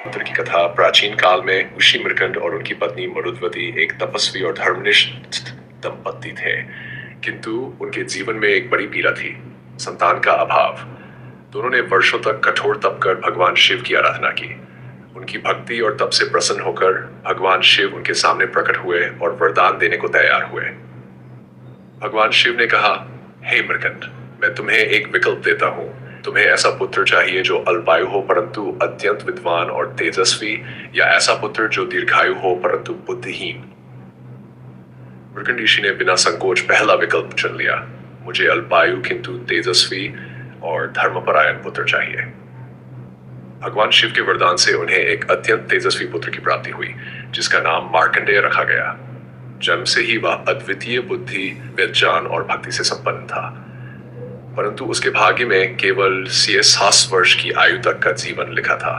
पुत्र की कथा प्राचीन काल में ऋषि मृकंड और उनकी पत्नी मरुद्वती एक तपस्वी और धर्मनिष्ठ दंपति थे, किंतु उनके जीवन में एक बड़ी पीड़ा थी, संतान का अभाव। दोनों ने वर्षों तक कठोर तप कर भगवान शिव की आराधना की। उनकी भक्ति और तप से प्रसन्न होकर भगवान शिव उनके सामने प्रकट हुए और वरदान देने को तैयार हुए। भगवान शिव ने कहा, हे मृकंड, मैं तुम्हें एक विकल्प देता हूँ। तुम्हें ऐसा पुत्र चाहिए जो अल्पायु हो परंतु अत्यंत विद्वान और तेजस्वी, या ऐसा पुत्र जो दीर्घायु हो परंतु बुद्धिहीन? मृकंड ऋषि ने बिना संकोच पहला विकल्प चुन लिया। मुझे अल्पायु किंतु तेजस्वी और धर्मपरायण पुत्र चाहिए। भगवान शिव के वरदान से उन्हें एक अत्यंत तेजस्वी पुत्र की प्राप्ति हुई, जिसका नाम मार्कंडेय रखा गया। जन्म से ही वह अद्वितीय बुद्धि, विज्ञान और भक्ति से संपन्न था, परंतु उसके भाग्य में केवल 60 वर्ष की आयु तक का जीवन लिखा था।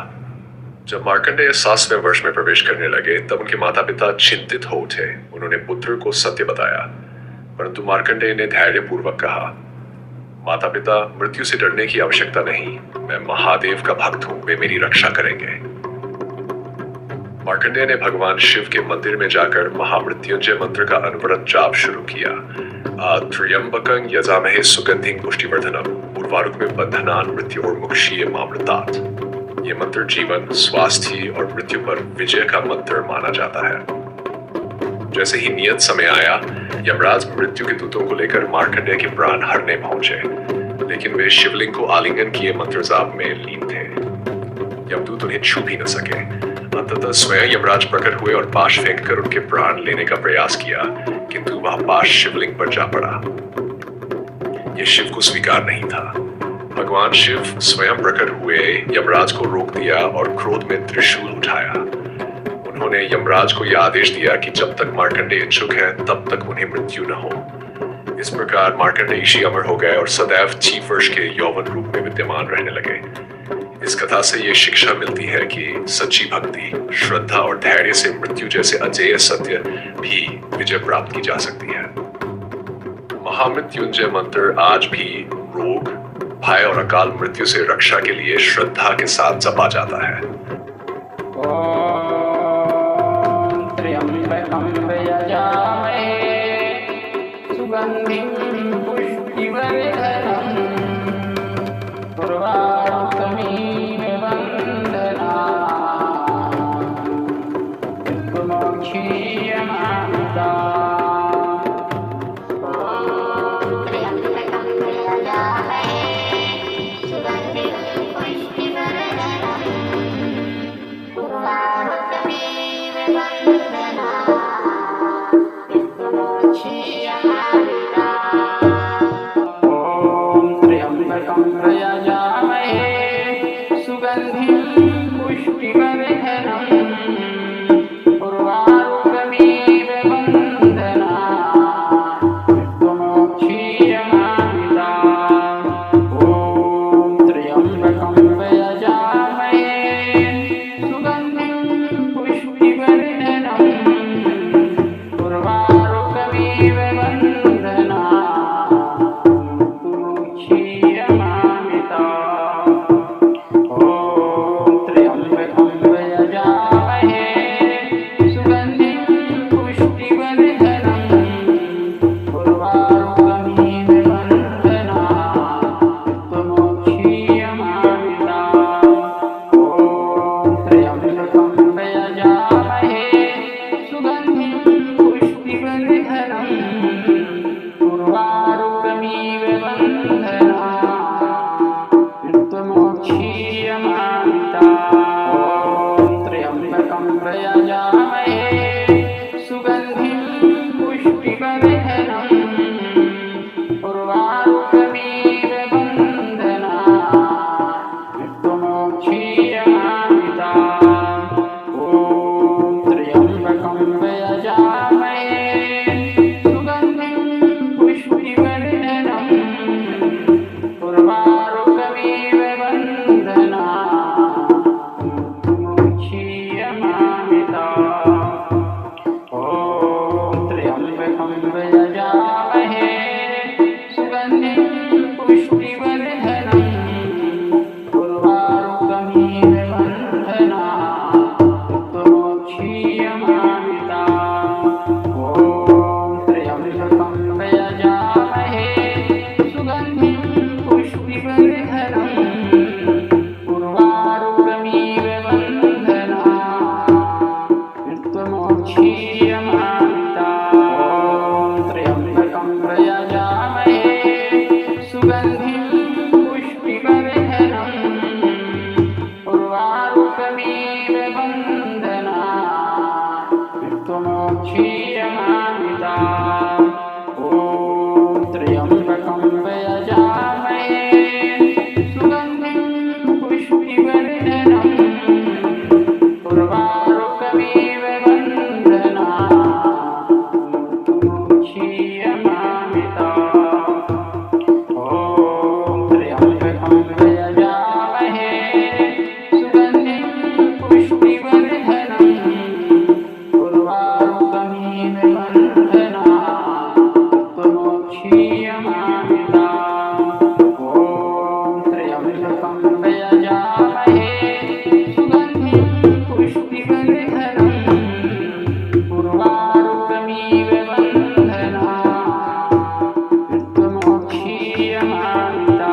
जब मार्कंडेय 60वें वर्ष में प्रवेश करने लगे तब उनके माता पिता चिंतित हो उठे। उन्होंने पुत्र को सत्य बताया, परंतु मार्कंडेय ने धैर्यपूर्वक कहा, माता पिता, मृत्यु से डरने की आवश्यकता नहीं। मैं महादेव का भक्त हूं, वे मेरी रक्षा करेंगे। मार्कंडेय ने भगवान शिव के मंदिर में जाकर महामृत्युंजय मंत्र का अनवरत जाप शुरू किया। त्र्यंबकं यजामहे सुगंधिं पुष्टिवर्धनम् उर्वारुकमिव बन्धनान् मृत्योर्मुक्षीय मामृतात्। ये मंत्र जीवन, स्वास्थ्य और मृत्यु पर विजय का मंत्र माना जाता है। जैसे ही नियत समय आया, यमराज मृत्यु के दूतों को लेकर मार्कंडेय के प्राण हरने पहुंचे, लेकिन वे शिवलिंग को आलिंगन किए मंत्र जाप में लीन थे। यमदूत उन्हें छू भी न सके। अंततः स्वयं यमराज प्रकट हुए और पाश फेंक कर उनके प्राण लेने का प्रयास किया, किंतु वह पाश शिवलिंग पर जा पड़ा। यह शिव को स्वीकार नहीं था। भगवान शिव स्वयं प्रकट हुए, यमराज को रोक दिया और क्रोध में त्रिशूल उठाया। उन्होंने यमराज को यह आदेश दिया कि जब तक मार्कंडेय इच्छुक है तब तक उन्हें मृत्यु न हो। इस प्रकार मार्कंडेय ऋषि अमर हो गए और सदैव 6 वर्ष के यौवन रूप में विद्यमान रहने लगे। इस कथा से ये शिक्षा मिलती है कि सच्ची भक्ति, श्रद्धा और धैर्य से मृत्यु जैसे अजेय सत्य भी विजय प्राप्त की जा सकती है। महामृत्युंजय मंत्र आज भी रोग, भय और अकाल मृत्यु से रक्षा के लिए श्रद्धा के साथ जपा जाता है। ओम त्र्यंबकं यजामहे सुगंधिं पुष्टिवर्धनम् उर्वारुकमिव बन्धनान् मृत्युर्मुक्षीय मामृतात्। ओम त्र्यंबकं यजामहे सुगंधिं पुष्टिवर्धनम् उर्वारुकमिव बन्धनान् मृत्युर्मुक्षीय मामृतात्। ओम त्र्यंबकं यजामहे सुगंधिं पुष्टिवर्धनम् उर्वारुकमिव बन्धनान् मृत्युर्मुक्षीय मामृतात्। ओम त्र्यंबकं यजामहे सुगंधिं पुष्टिवर्धनम् उर्वारुकमिव बन्धनान् मृत्युर्मुक्षीय मामृतात्। उर्वारुकमिव बन्धना मृत्युमोक्षीयमामिता त्र्यम्बकं यजामहे सुगन्धिं पुष्टिवर्धनम् उर्वारुकमिव बन्धना मृत्युमोक्षीयमामिता त्र्यम्बकं यजामहे सुगन्धिं पुष्टिवर्धनम् उर्वारुकमिव बन्धना मृत्युमोक्षीयमामिता त्र्यम्बकं यजामहे सुगन्धिं पुष्टिवर्धनम् उर्वारुकमिव बन्धना मृत्युमोक्षीयमामिता त्र्यम्बकं यजामहे सुगन्धिं पुष्टिवर्धनम् उर्वारुकमिव बन्धना मृत्युमोक्षीयमामिता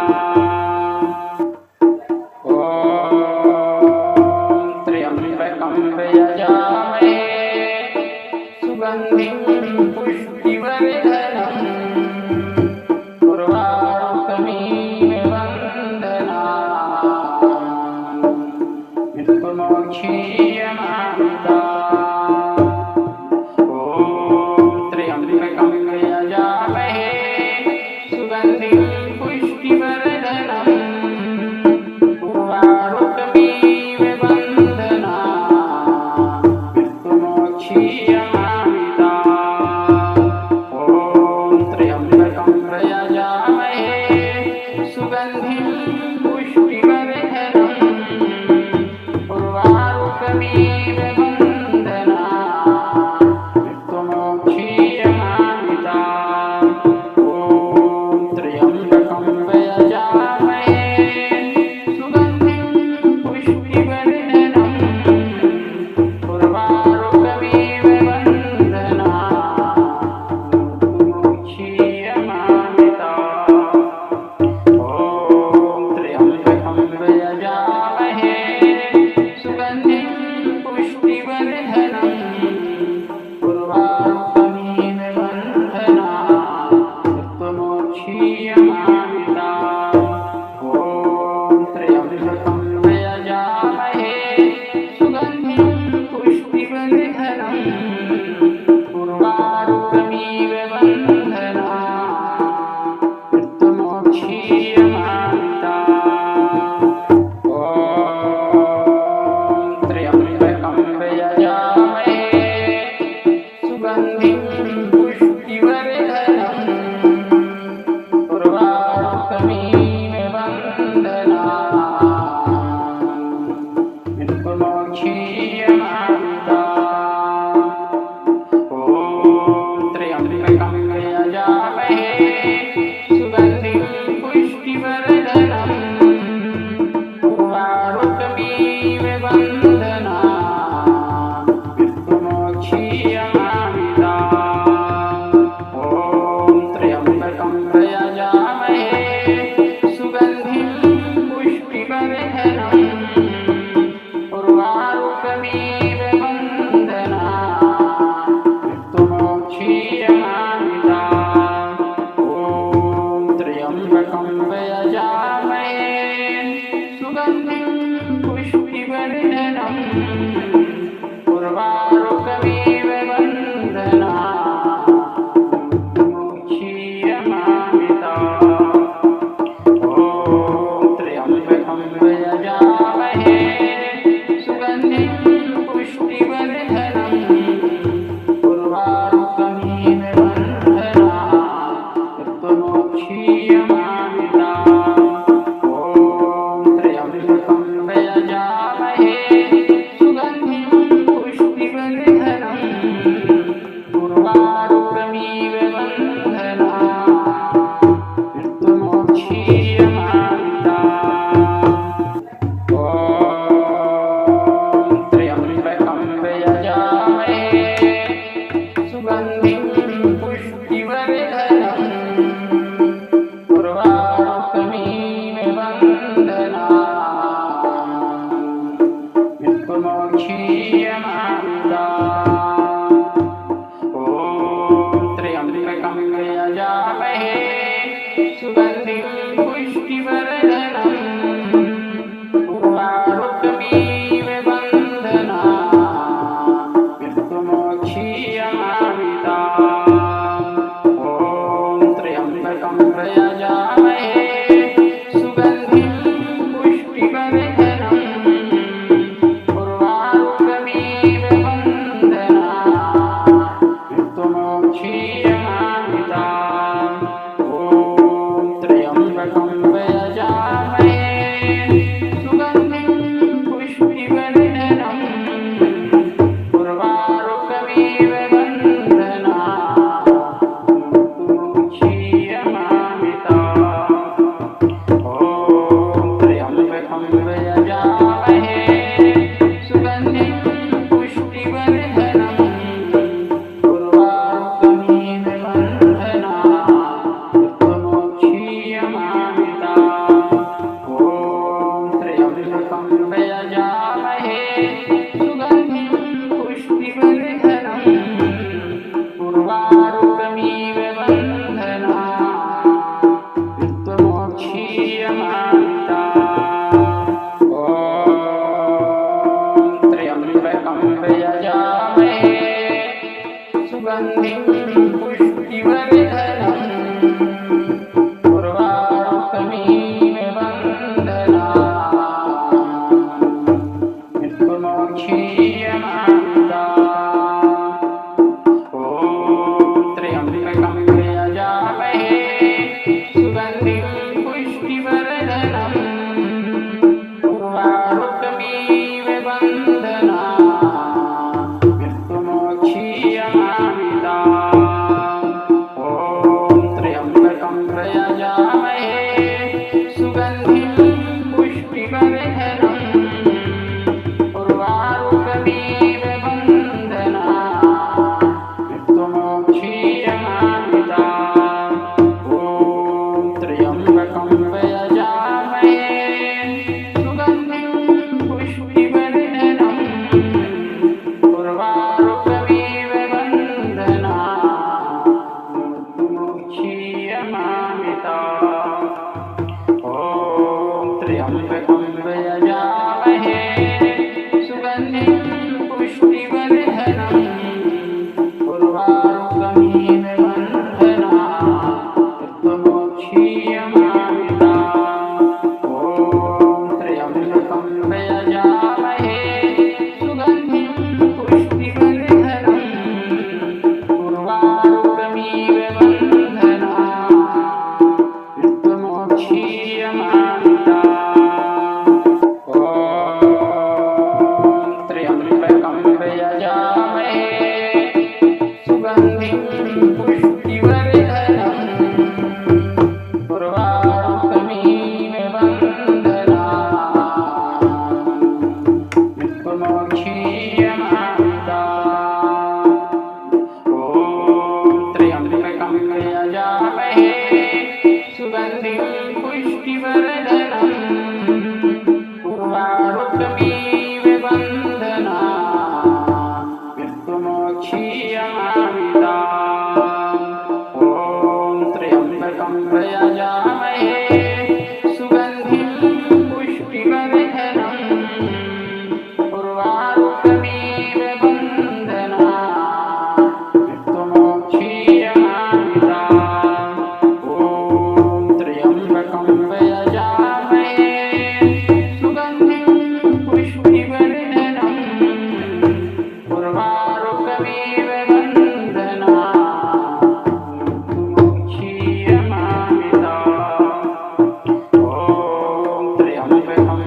त्र्यम्बकं यजामहे सुगन्धिं पुष्टिवर्धनम् उर्वारुकमिव बन्धना मृत्युमोक्षीयमामिता त्र्यम्बकं यजामहे सुगन्धिं पुष्टिवर्धनम् उर्वारुकमिव बन्धना मृत्युमोक्षीयमामिता त्र्यम्बकं यजामहे सुगन्धिं पुष्टिवर्धनम् उर्वारुकमिव बन्धना मृत्युमोक्षीयमामिता त्र्यम्बकं यजामहे सुगन्धिं पुष्टिवर्धनम् उर्वारुकमिव बन्धना मृत्युमोक्षीयमामिता त्र्यम्बकं यजामहे सुगन्धिं पुष्टिवर्धनम् उर्वारुकमिव बन्धना मृत्युमोक्षीयमामिता त्र्यम्बकं यजामहे सुगन्धिं पुष्टिवर्धनम् उर्वारुकमिव बन्धना मृत्युमोक्षीयमामिता त्र्यम्बकं यजामहे सुगन्धिं पुष्टिवर्धनम् उर्वारुकमिव बन्धना मृत्युमोक्षीयमामिता त्र्यम्बकं यजामहे सुगन्धिं पुष्टिवर्धनम् उर्वारुकमिव बन्धना मृत्युमोक्षीयमामिता त्र्यम्बकं यजामहे सुगन्धिं पुष्टिवर्धनम् उर्वारुकमिव बन्धना मृत्युमोक्षीयमामिता त्र्यम्बकं यजामहे सुगन्धिं पुष्टिवर्धनम् उर्वारुकमिव बन्धना मृत्युमोक्षीयमामिता त्र्यम्बकं यजामहे सुगन्धिं पुष्टिवर्धनम् उर्वारुकमिव बन्धना मृत्युमोक्षीयमामिता त्र्यम्बकं यजामहे सुगन्धिं पुष्टिवर्धनम् उर्वारुकमिव बन्धना मृत्युमोक्षीयमामिता त्र्यम्बकं यजामहे सुगन्धिं पुष्टिवर्धनम् उर्वारुकमिव बन्धनात् मृत्युमोक्षीयमामृतात्। ॐ त्र्यम्बकं यजामहे सुगन्धिं पुष्टिवर्धनम् उर्वारुकमिव बन्धनात् मृत्युमोक्षीयमामृतात्। ॐ त्र्यम्बकं यजामहे सुगन्धिं पुष्टिवर्धनम् उर्वारुकमिव बन्धनात् मृत्युमोक्षीयमामृतात्। ॐ त्र्यम्बकं यजामहे सुगन्धिं पुष्टिवर्धनम् उर्वारुकमिव बन्धनात् मृत्युमोक्षीयमामृतात्। ॐ त्र्यम्बकं यजामहे सुगन्धिं पुष्टिवर्धनम् उर्वारुकमिव बन्धनात् मृत्युमोक्षीयमामृतात्। ॐ त्र्यम्बकं यजामहे सुगन्धिं पुष्टिवर्धनम् उर्वारुकमिव बन्धनात् मृत्युमोक्षीयमामृतात्। ॐ त्र्यम्बकं यजामहे सुगन्धिं पुष्टिवर्धनम् उर्वारुकमिव बन्धनात् मृत्युमोक्षीयमामृतात्। ॐ त्र्यम्बकं यजामहे सुगन्धिं पुष्टिवर्धनम् उर्वारुकमिव बन्धनात् मृत्युमोक्षीयमामृतात्। ॐ त्र्यम्बकं यजामहे सुगन्धिं पुष्टिवर्धनम् उर्वारुकमिव बन्धनात् मृत्युमोक्षीयमामृतात्। ॐ त्र्यम्बकं यजामहे सुगन्धिं पुष्टिवर्धनम् उर्वारुकमिव बन्धनात् मृत्युमोक्षीयमामृतात्। ॐ त्र्यम्बकं यजामहे सुगन्धिं पुष्टिवर्धनम् उर्वारुकमिव बन्धनात् मृत्युमोक्षीयमामृतात्। ॐ त्र्यम्बकं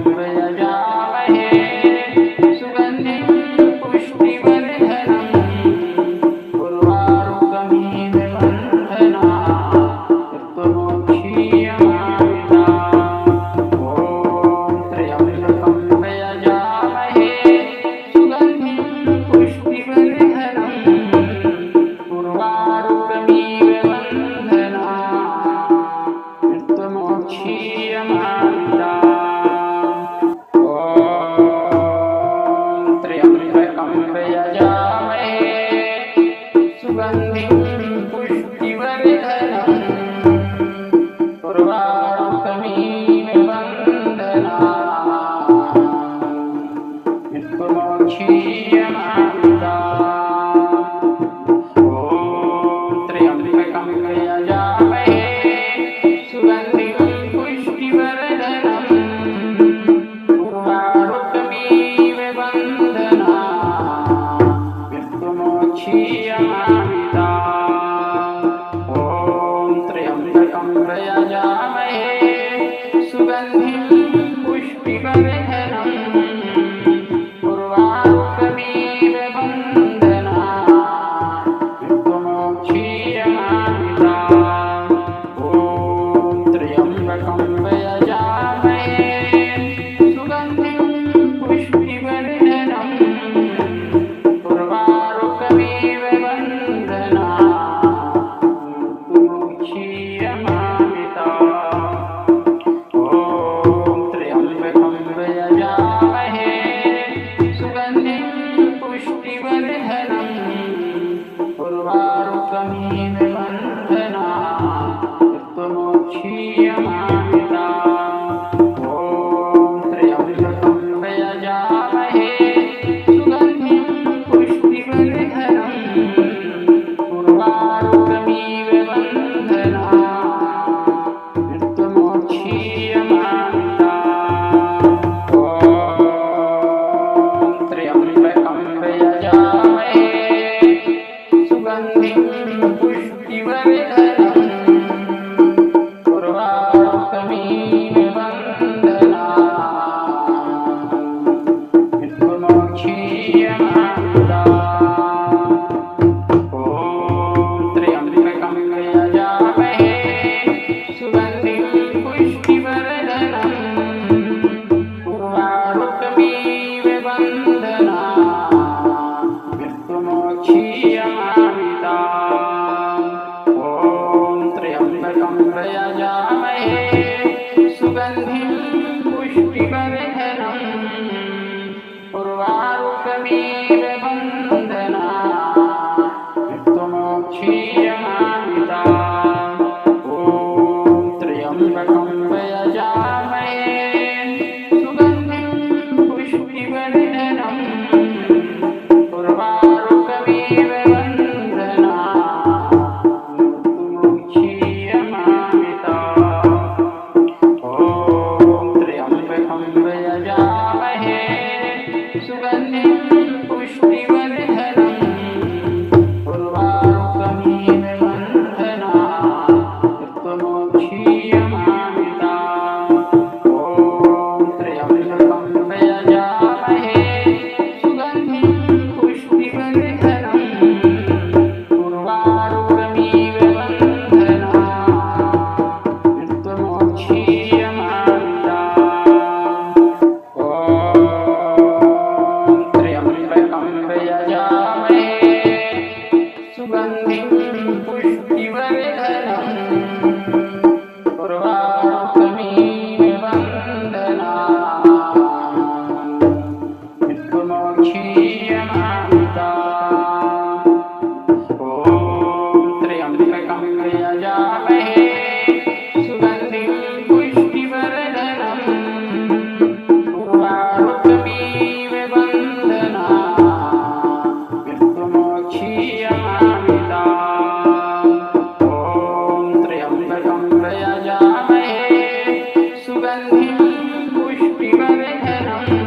त्र्यम्बकं यजामहे सुगन्धिं पुष्टिवर्धनम् उर्वारुकमिव बन्धनात् मृत्युमोक्षीयमामृतात्। ॐ त्र्यम्बकं यजामहे सुगन्धिं पुष्टिवर्धनम् उर्वारुकमिव बन्धनात् मृत्युमोक्षीयमामृतात्। ॐ त्र्यम्बकं यजामहे सुगन्धिं पुष्टिवर्धनम् उर्वारुकमिव बन्धनात् मृत्युमोक्षीयमामृतात्। ॐ त्र्यम्बकं यजामहे सुगन्धिं पुष्टिवर्धनम् उर्वारुकमिव बन्धनात् मृत्युमोक्षीयमामृतात्। ॐ त्र्यम्बकं यजामहे सुगन्धिं पुष्टिवर्धनम् उर्वारुकमिव बन्धनात् मृत्युमोक्षीयमामृतात्। ॐ त्र्यम्बकं यजामहे सुगन्धिं पुष्टिवर्धनम् उर्वारुकमिव बन्धनात् मृत्युमोक्षीयमामृतात्। ॐ त्र्यम्बकं यजामहे सुगन्धिं पुष्टिवर्धनम् उर्वारुकमिव बन्धनात् मृत्युमोक्षीयमामृतात्। ॐ त्र्यम्बकं यजामहे सुगन्धिं पुष्टिवर्धनम् उर्वारुकमिव बन्धनात् मृत्युमोक्षीयमामृतात्। ॐ त्र्यम्बकं यजामहे सुगन्धिं पुष्टिवर्धनम् उर्वारुकमिव बन्धनात् मृत्युमोक्षीयमामृतात्। ॐ त्र्यम्बकं यजामहे सुगन्धिं पुष्टिवर्धनम्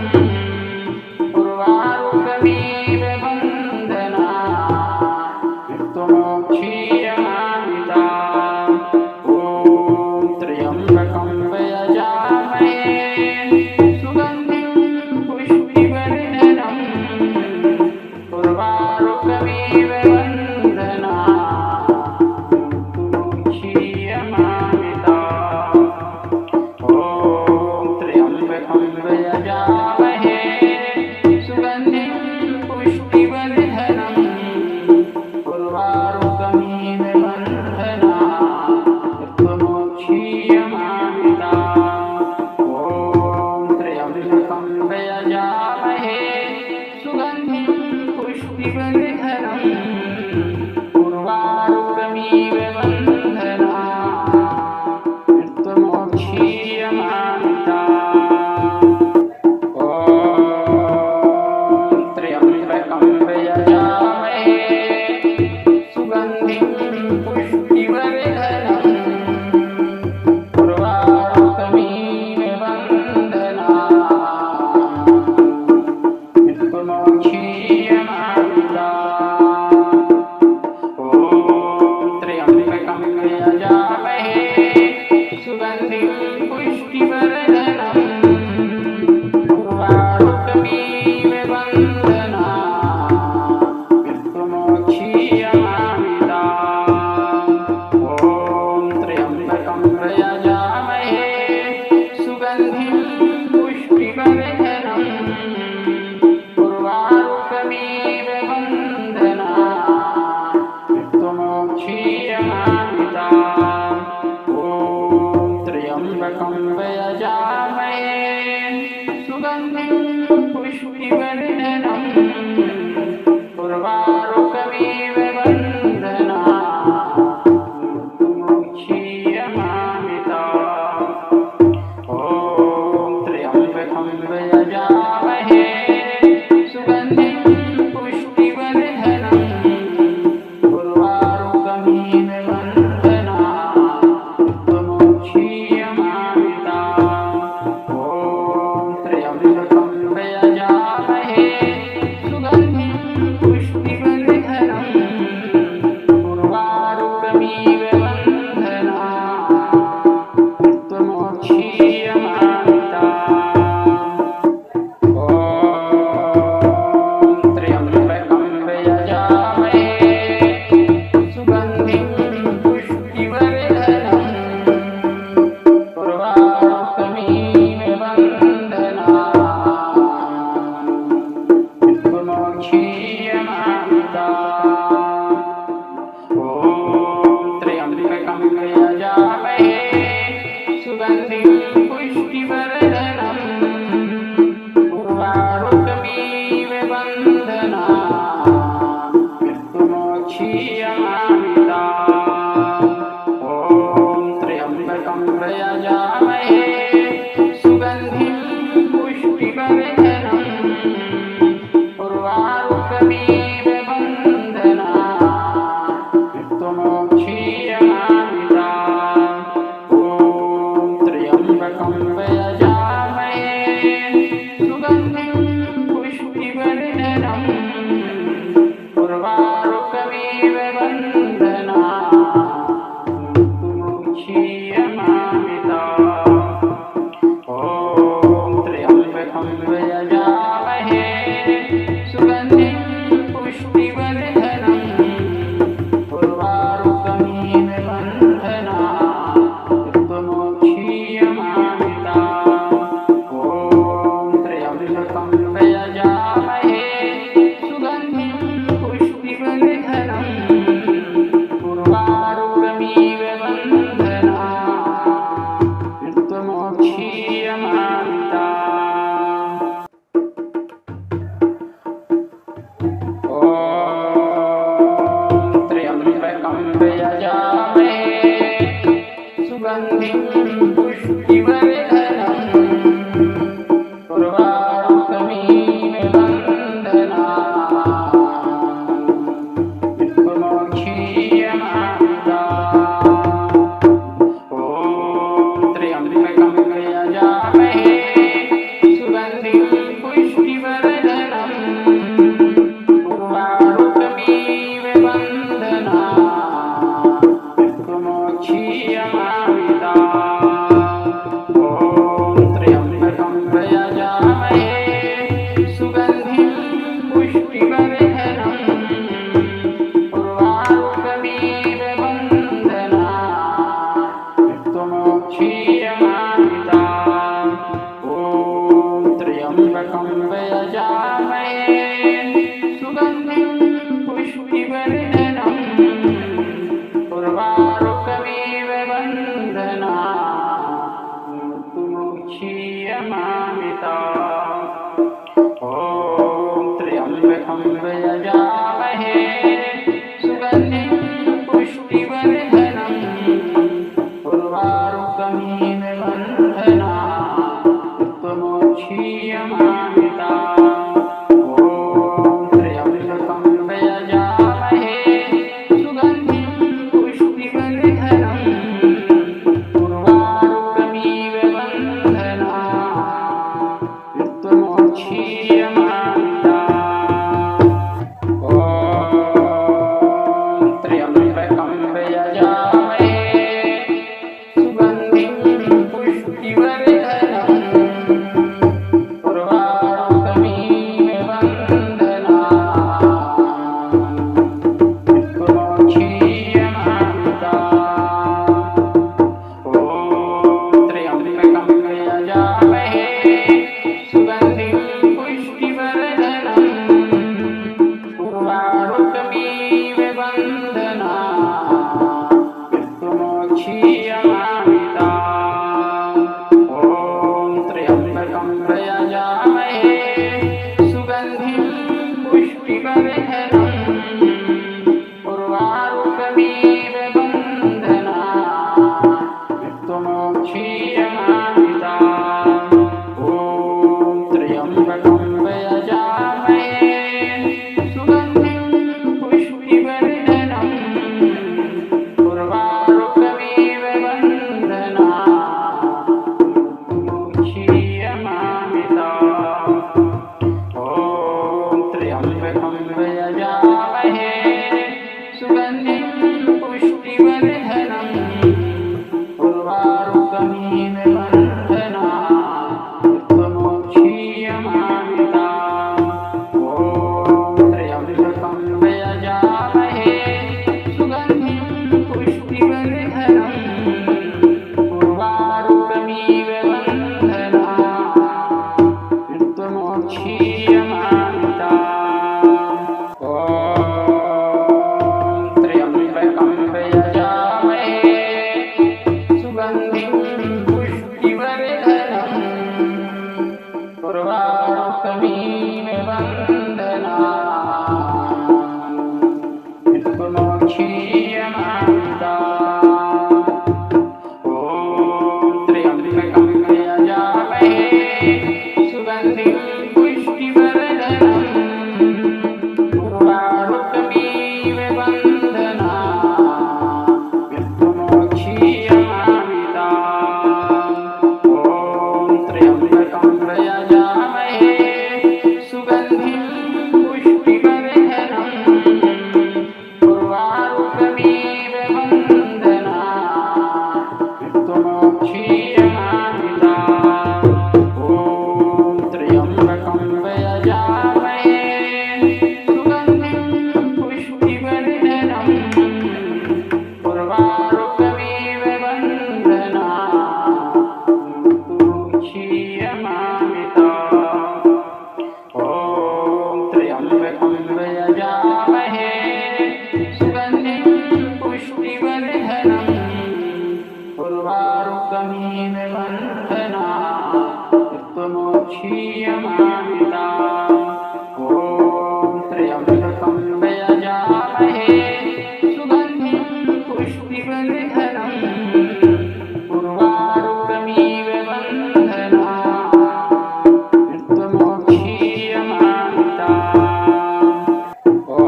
उर्वारुकमिव बन्धनात् मृत्युमोक्षीयमामृतात्। ॐ त्र्यम्बकं यजामहे सुगन्धिं पुष्टिवर्धनम् उर्वारुकमिव बन्धनात् मृत्युमोक्षीयमामृतात्। ॐ त्र्यम्बकं यजामहे सुगन्धिं पुष्टिवर्धनम् उर्वारुकमिव बन्धनात् मृत्युमोक्षीयमामृतात्। ॐ त्र्यम्बकं यजामहे सुगन्धिं पुष्टिवर्धनम् उर्वारुकमिव बन्धनात् मृत्युमोक्षीयमामृतात्। ॐ त्र्यम्बकं यजामहे सुगन्धिं पुष्टिवर्धनम् उर्वारुकमिव बन्धनात् मृत्युमोक्षीयमामृतात्। ॐ त्र्यम्बकं यजामहे सुगन्धिं पुष्टिवर्धनम् उर्वारुकमिव बन्धनात् मृत्युमोक्षीयमामृतात्। ॐ त्र्यम्बकं यजामहे सुगन्धिं पुष्टिवर्धनम् उर्वारुकमिव बन्धनात् मृत्युमोक्षीयमामृतात्। ॐ त्र्यम्बकं यजामहे सुगन्धिं पुष्टिवर्धनम् उर्वारुकमिव बन्धनात् मृत्युमोक्षीयमामृतात्। ॐ त्र्यम्बकं यजामहे सुगन्धिं पुष्टिवर्धनम् उर्वारुकमिव बन्धनात् त्वमोक्षीयमामृतात्। ॐ त्र्यम्बकं यजामहे सुगन्धिं पुष्टिवर्धनम् उर्वारुकमिव बन्धनात् त्वमोक्षीयमामृतात्। ॐ त्र्यम्बकं यजामहे सुगन्धिं पुष्टिवर्धनम् उर्वारुकमिव बन्धनात् त्वमोक्षीयमामृतात्। ॐ त्र्यम्बकं यजामहे सुगन्धिं पुष्टिवर्धनम् उर्वारुकमिव बन्धनात् त्वमोक्षीयमामृतात्। ॐ त्र्यम्बकं यजामहे सुगन्धिं पुष्टिवर्धनम् उर्वारुकमिव बन्धनात् त्वमोक्षीयमामृतात्। ॐ त्र्यम्बकं यजामहे सुगन्धिं पुष्टिवर्धनम् उर्वारुकमिव बन्धनात् त्वमोक्षीयमामृतात्। ॐ त्र्यम्बकं यजामहे सुगन्धिं पुष्टिवर्धनम् उर्वारुकमिव बन्धनात् त्वमोक्षीयमामृतात्। ॐ त्र्यम्बकं यजामहे सुगन्धिं पुष्टिवर्धनम् उर्वारुकमिव बन्धनात् त्वमोक्षीयमामृतात्। उर्वारुकमिव बन्धनात् मृत्युमोक्षीयमामृतात्। ॐ त्र्यम्बकं यजामहे सुगन्धिं पुष्टिवर्धनम् उर्वारुकमिव बन्धनात् मृत्युमोक्षीयमामृतात्। ॐ त्र्यम्बकं यजामहे सुगन्धिं पुष्टिवर्धनम् उर्वारुकमिव बन्धनात् मृत्युमोक्षीयमामृतात्। ॐ त्र्यम्बकं यजामहे सुगन्धिं पुष्टिवर्धनम् उर्वारुकमिव बन्धनात् मृत्युमोक्षीयमामृतात्। ॐ त्र्यम्बकं यजामहे सुगन्धिं पुष्टिवर्धनम् उर्वारुकमिव बन्धनात् मृत्युमोक्षीयमामृतात्। ॐ त्र्यम्बकं यजामहे सुगन्धिं पुष्टिवर्धनम् उर्वारुकमिव बन्धनात् मृत्युमोक्षीयमामृतात्। ॐ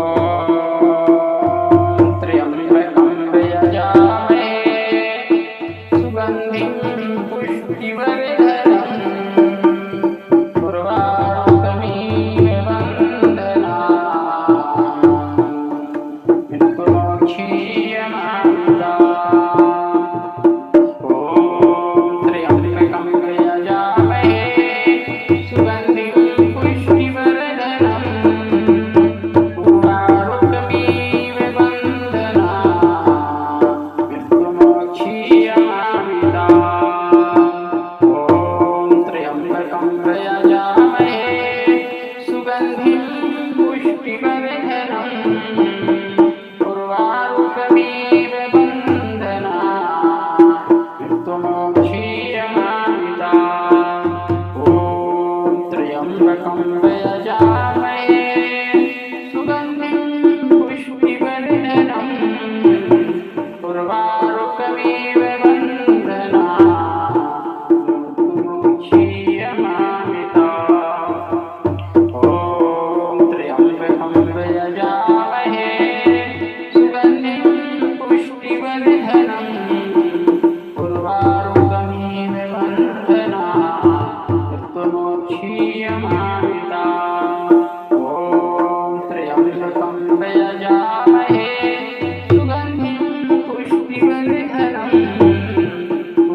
त्र्यम्बकं यजामहे सुगन्धिं पुष्टिवर्धनम् उर्वारुकमिव बन्धनात् मृत्युमोक्षीयमामृतात्। ॐ त्र्यम्बकं यजामहे सुगन्धिं पुष्टिवर्धनम् उर्वारुकमिव बन्धनात् मृत्युमोक्षीयमामृतात्। ॐ त्र्यम्बकं यजामहे सुगन्धिं पुष्टिवर्धनम् उर्वारुकमिव बन्धनात् मृत्युमोक्षीयमामृतात्। ॐ त्र्यम्बकं यजामहे सुगन्धिं पुष्टिवर्धनम् उर्वारुकमिव बन्धनात् मृत्युमोक्षीयमामृतात्। ॐ त्र्यम्बकं यजामहे सुगन्धिं पुष्टिवर्धनम् उर्वारुकमिव बन्धनात् मृत्युमोक्षीयमामृतात्। ॐ त्र्यम्बकं यजामहे सुगन्धिं पुष्टिवर्धनम्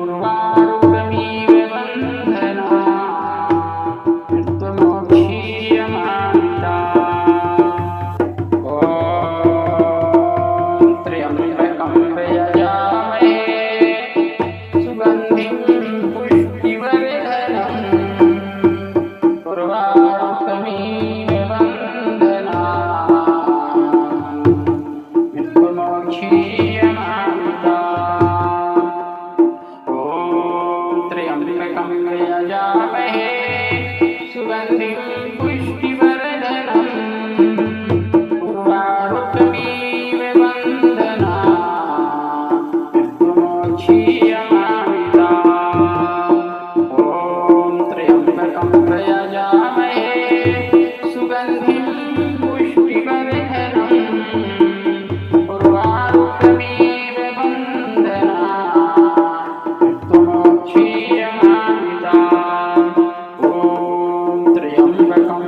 उर्वारुकमिव बन्धनात् मृत्युमोक्षीयमामृतात्। ॐ त्र्यम्बकं यजामहे सुगन्धिं पुष्टिवर्धनम् उर्वारुकमिव बन्धनात् मृत्युमोक्षीयमामृतात्। ॐ त्र्यम्बकं यजामहे सुगन्धिं पुष्टिवर्धनम् उर्वारुकमिव बन्धनात् मृत्युमोक्षीयमामृतात्। ॐ त्र्यम्बकं यजामहे सुगन्धिं पुष्टिवर्धनम् उर्वारुकमिव बन्धनात् मृत्युमोक्षीयमामृतात्। ॐ त्र्यम्बकं